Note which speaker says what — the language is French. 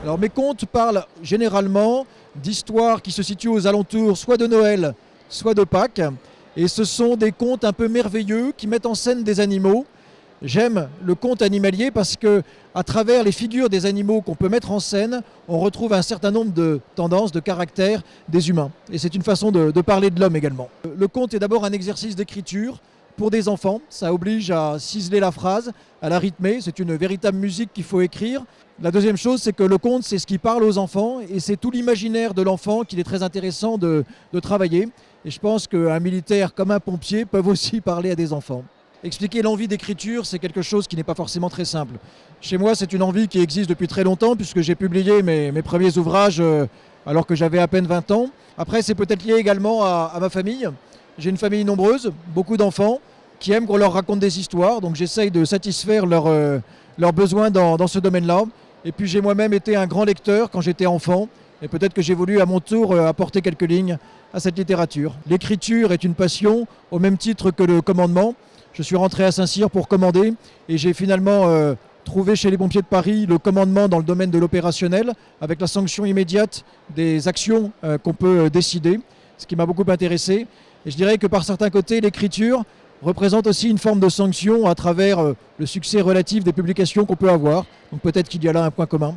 Speaker 1: Alors mes contes parlent généralement d'histoires qui se situent aux alentours soit de Noël, soit de Pâques. Et ce sont des contes un peu merveilleux qui mettent en scène des animaux. J'aime le conte animalier parce que, à travers les figures des animaux qu'on peut mettre en scène, on retrouve un certain nombre de tendances, de caractères des humains. Et c'est une façon de parler de l'homme également. Le conte est d'abord un exercice d'écriture pour des enfants. Ça oblige à ciseler la phrase, à la rythmer. C'est une véritable musique qu'il faut écrire. La deuxième chose, c'est que le conte, c'est ce qui parle aux enfants et c'est tout l'imaginaire de l'enfant qu'il est très intéressant de travailler. Et je pense qu'un militaire comme un pompier peuvent aussi parler à des enfants. Expliquer l'envie d'écriture, c'est quelque chose qui n'est pas forcément très simple. Chez moi, c'est une envie qui existe depuis très longtemps puisque j'ai publié mes premiers ouvrages alors que j'avais à peine 20 ans. Après, c'est peut-être lié également à ma famille. J'ai une famille nombreuse, beaucoup d'enfants qui aiment qu'on leur raconte des histoires. Donc j'essaye de satisfaire leurs besoins dans ce domaine-là. Et puis j'ai moi-même été un grand lecteur quand j'étais enfant. Et peut-être que j'ai voulu à mon tour apporter quelques lignes à cette littérature. L'écriture est une passion au même titre que le commandement. Je suis rentré à Saint-Cyr pour commander et j'ai finalement trouvé chez les pompiers de Paris le commandement dans le domaine de l'opérationnel avec la sanction immédiate des actions qu'on peut décider, ce qui m'a beaucoup intéressé. Et je dirais que par certains côtés, l'écriture représente aussi une forme de sanction à travers le succès relatif des publications qu'on peut avoir. Donc peut-être qu'il y a là un point commun.